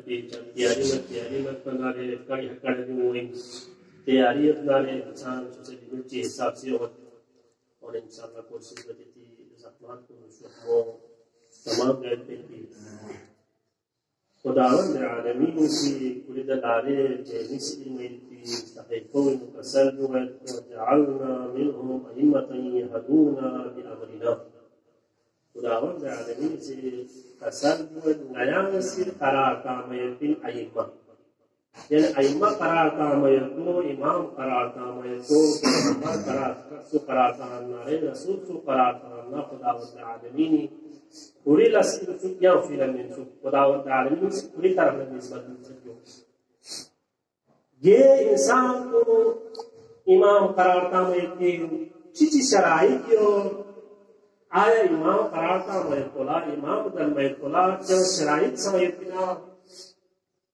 کی تیاری مت بنا رہے کڑی ہکڑ ہوئی تیاری اپنا رہے انسان سے بچے حساب سے اور انشاءاللہ کوشش کرتی زحمات کو تمام گئے تھی خداوند عالمین کی کل دلارے جنسی میتی استحقون کسل وجعلنا منهم ائمة يهدون بأمرنا خداوند عالمین سے کسل نیا سر قرار تامیتن ائمہ یعنی ائمہ قرار تامیتو امام قرار تامیتو پیغمبر قرار تامیتو رسول سو قرار تامیتو خداوند عالمین پوری لسکی یا فیلم میں خداوند عالمین سے پوری طرح نسبت مل یہ انسان کو امام قرار تامیتو چیزی شرائط کی اور آیا امام قرار تامیتولا امام در میتولا جو شرائط سمیتنا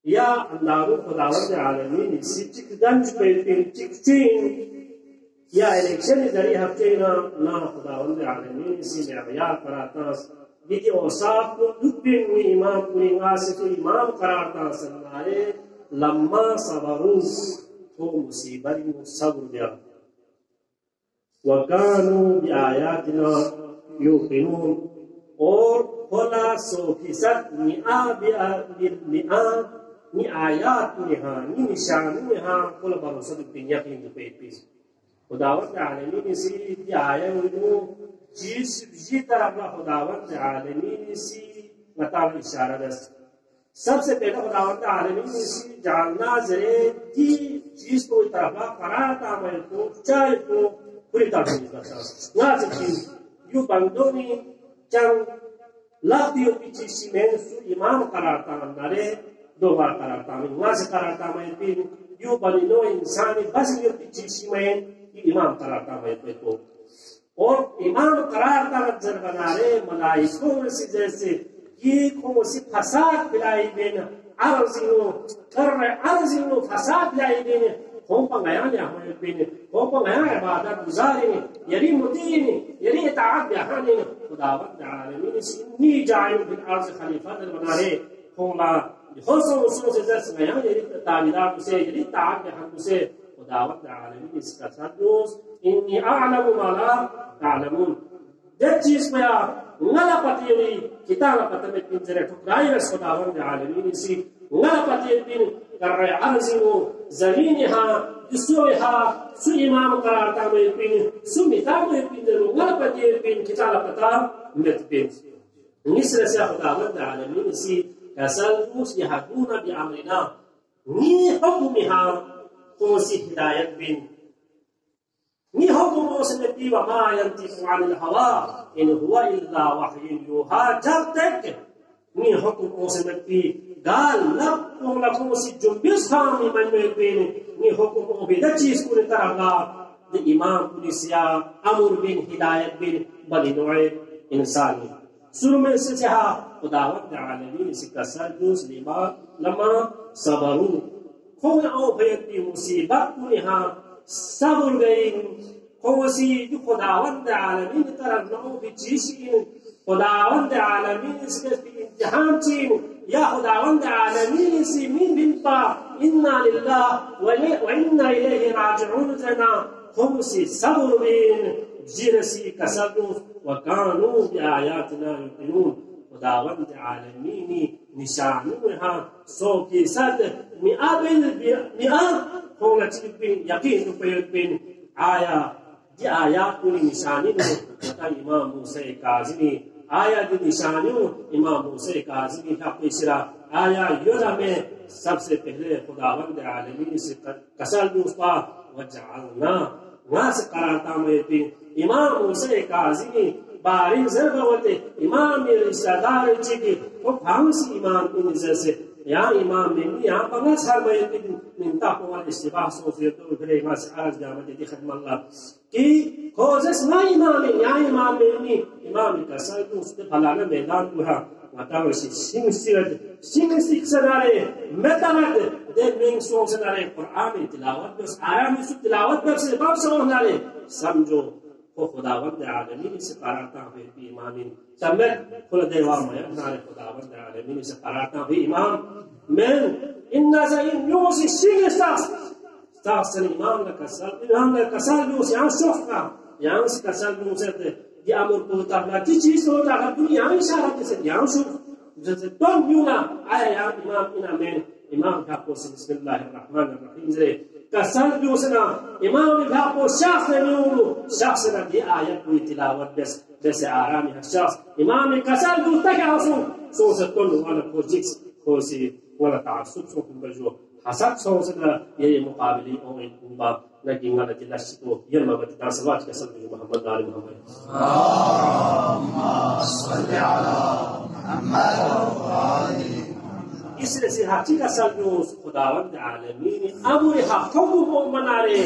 یا اندارو خداوند عالمین اسی چک گنج پیلتین چک چین یا الیکشن ذریع ہفتینا نا خداوند عالمین اسی معیار قرارتا یہ اوصاف کو دکھن میں امام کو نگاسی تو امام قرارتا سنائے لما صبرون تو مصیبت صبر دیا وکانو بی آیاتنا یوقنون اور کھلا 100% نی آیات نہا نی نشان نہا کل بھروسہ دنیا کی پیٹ پیس خداوند عالمین سے یہ آیا وہ چیز یہ طرح خداوند عالمین سے مطابق اشارہ دس سب سے پہلے خداوند عالمین سے جاننا ذرے کی چیز کو طرح قرار تعمل کو چاہے کو پوری طرح سے بتا نہ چیز یوں بندوں نے چند لفظیوں کی چیز میں امام قرار تعمل نہ دو بار قرار تعمل وہاں سے قرار تعمل یوں بنو انسانی بس کی چیز میں امام قرار تعمل کو اور امام قرار تعمل بنا رہے ملائکوں سے جیسے یہ کو سی فساد پلائی دینا ارزینو فساد پلائی دینا ہم پنگایا نے ہمیں پینے ہم پنگایا عبادت گزارے یعنی مدینے یعنی اطاعت بیانے خداوند عالمین انی جائل بالارض خلیفہ در بنا رہے ہولا حسن رسول سے درس گیا یعنی تعلیدات سے یعنی اطاعت بیانے سے خداوند عالمین اس کا ساتھ انی اعلم ما لا تعلمون جب چیز میں نلا پتی ہوئی کتاب پتہ میں تین ذرا ٹھکرائی رس خداوند عالمین اسی نلا پتی دین کر رہے عرضیوں زمین ہاں جسو ہاں سو امام قرار تا میں پین سو مثال میں پین نلا پتی دین کتاب پتہ مت پین مصر سے خداوند عالمین اسی کسلوس یحکون بامرنا نی حکمها کوسی ہدایت بین نی حکم موسیقی وما ينطق عن الهوى ان هو الا وحی یوحى جب تک نی حکم موسیقی گال لب کو لکھوں سے جنبیس خامی من میں بین نی حکم عبیدہ چیز کو نترگا دی امام پولیسیا امر بن ہدایت بن بلی نوع انسانی سر میں سے چاہا خداوند عالمین سے کسر جوز لما صبرون کھوئے او بھیتی مصیبت کو نہا صبر گئی خوصی جو خداوند عالمین طرح نو بھی چیزیں خداوند عالمین اس کے امتحان چین یا خداوند عالمین سے من بنتا انا للہ وإنا الیہ راجعون جنا خوصی صبر بین جرسی کسدوس وکانو بآیاتنا یقنون خداوند عالمینی نشانوها 100% مئہ ہونا چاہیے یقین پہ آیا دی آیات کی نشانی ہوتا امام موسی کاظمی آیا دی نشانی امام موسی کاظمی کا پیشرا آیا یودا میں سب سے پہلے خداوند عالمین سے کسل دوستا وجعلنا وہاں سے قرارتا میں امام موسی کاظمی بارین ضرب ہوتے امام رشتہ دار چکی وہ پھانسی امام کی نظر سے یہاں امام میں یہاں بغیر سال میں منتا کو اشتباہ سوچے تو پھر ماں سے عرض جامع دی خدمت اللہ کہ خوزس نہ امام ہے یہاں امام میں امام کا سر تو اس نے بھلانا میدان کو ہے مطلب سنگ سنارے میتامت دے مینگ سونگ سنارے قرآن تلاوت بس آیا میں سب تلاوت بس باب سونگ نارے سمجھو وہ خداوند عالمین سے قرارتا ہوئی بھی امامین سمجھ کھل دیوار میں نارے خداوند عالمین سے قرارتا ہوئی امام من إن يوصي الشيء شخص الإمام كسل بيوصي عن شخص يعني كسل بيوصي دي أمر بوتابلا دي چیز ہو جاتا دنیا میں اشارہ کے ساتھ یہاں شو جیسے تم بیونا آیا یا امام انا میں امام کا پوسی بسم اللہ الرحمن الرحیم زرے کسل بیوسنا امام کا پوس شخص نے بیونو شخص نے دی آیت کوئی تلاوت جیسے آرامی ہے شخص امام کسل بیوستا کیا سو سے تم والا پوزیکس پوسی والا تعصب سو کن بجو حسد سو سے یہ مقابلی اوہ انباب لكن قال الله شكو يرمى بتتعصبات كسبه محمد علي محمد اللهم صل على محمد اس سے ہاتھی کا سلو خداوند عالمین امر حقوق مؤمنارے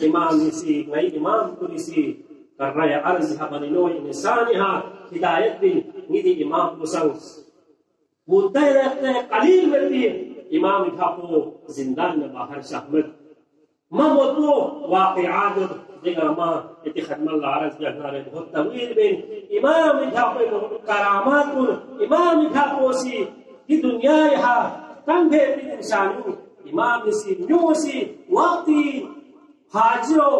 امام سی نئی امام کلیسی کر رہے عرض بنی نوع انسانها ہدایت بھی نیدی امام کو سنگ مدعی رہتے قلیل میں امام حقوق زندان میں باہر شہمت ما موضوع واقعات دیگر ما اتخدم اللہ عرض بھی اگنارے بہت طویل بین امام اتحاق کرامات امام اتحاق سی کی دنیا یہاں تن بھیتی انسانیوں امام سی نیو سی وقتی حاجیوں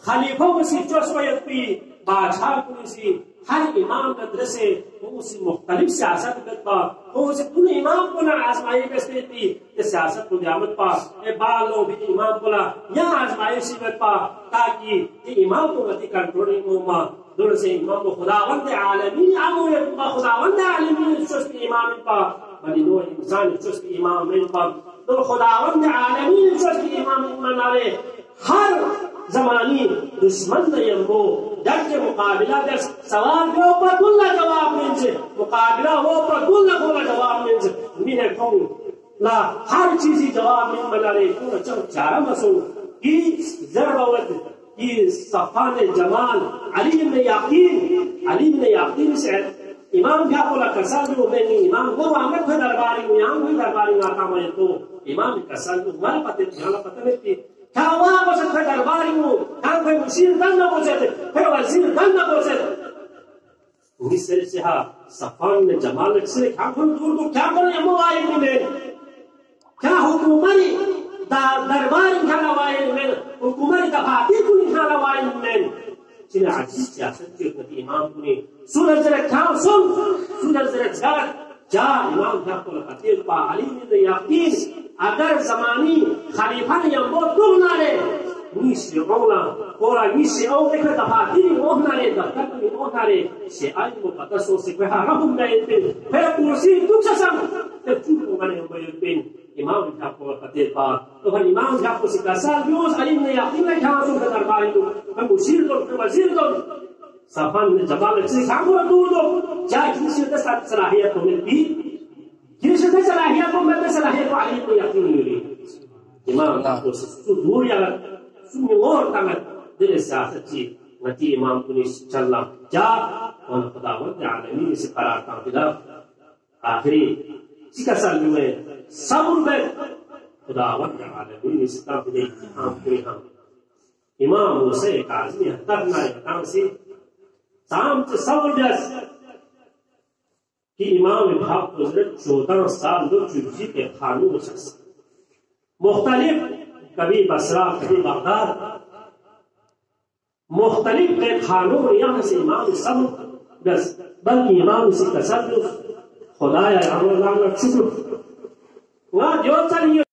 خلیفوں سی چوسویت پی بادشاہ کو سی ہر امام مدرسے وہ سی مختلف سیاست کرتا وہ سی ان امام کو نہ آزمائی بستے تھی کہ سیاست کو قیامت پا اے بالوں بھی امام کو یا آزمائی سیبت پا تاکہ یہ امام کو نتی کنٹرولنگ ہوما دور سے امام کو خداوند عالمین امور پا خداوند عالمین چست امام پا بلی نوع انسان چست امام من پا دور خداوند عالمین چست امام من آرے ہر زمانی دشمن نیمو در کے مقابلہ در سوال کے اوپر کلا جواب مینجے مقابلہ وہ پر کلا جواب مینجے مینے کھوں لا ہر چیزی جواب من بنا رہے کیوں چل چارہ مسئول کی ضرورت کی صفان جمال علی بن یقین سے امام کیا بولا کسال جو میں نہیں امام وہ آمد کوئی درباری میں یہاں کوئی درباری میں آتا میں تو امام کسال جو مال پتے جانا پتہ نہیں تھی کیا وہاں کو سکتا درباری ہوں کیا کوئی مشیر دن نہ پوچھے تھے کوئی وزیر دن نہ پوچھے تھے اس طرح سے ہاں صفان نے جمال سے کیا کھول دور کو کیا کریں ہم آئے میں کیا حکومتی درباری کیا لوائے میں حکومتی دفاتی کو کیا لوائے میں چنہ عجیب سیاست کی حکمتی امام کو نے سورج ذرا کیا سورج ذرا جھاک جا امام کیا کو لکھتے پا علی بن یقین اگر زمانی خلیفہ نے یہ بہت دور نہ رہے نیسی اولا پورا نیسی او دیکھے دفاتی نہیں اوہنا رہے دفتر نہیں اوہنا رہے شیعائی مقدسوں سے کوئی رحم گئے تھے پھر کرسی دکھ سسم پھر چوٹ کو گنے ہوئے بین امام جھاپ کو قطیر پار تو پھر امام جھاپ کو سکر سال بیوز علی نے یقین ہے کھانا سن کے درباری دو پھر مشیر دو پھر وزیر دو صفان نے جمال سے کھانا کو دور دو جائے کسی سے صلاحیت کو ملتی جس نے صلاحیت کو ملتے صلاحیت کو علی کو یقین نہیں ملی امام اللہ کو تو دور یا سنی اور تمت دل سیاست چی نتی امام کو نہیں چلنا جا اور خداوند عالمین سے قرار تابدہ آخری سکہ سال میں صبر بے خداوند عالمین سے تابدہ امام کو یہاں امام موسی کاظم حترنا یتام سے سام سے صبر بیس کہ امام بھاپ حضرت 14 سال دو چوجی کے خانوں شخص مختلف کبھی بصرہ کبھی بغداد مختلف کے خانوں میں یہاں سے امام صبر بس بلکہ امام سے تصدق خدایا اللہ شکر وہاں جو چلیے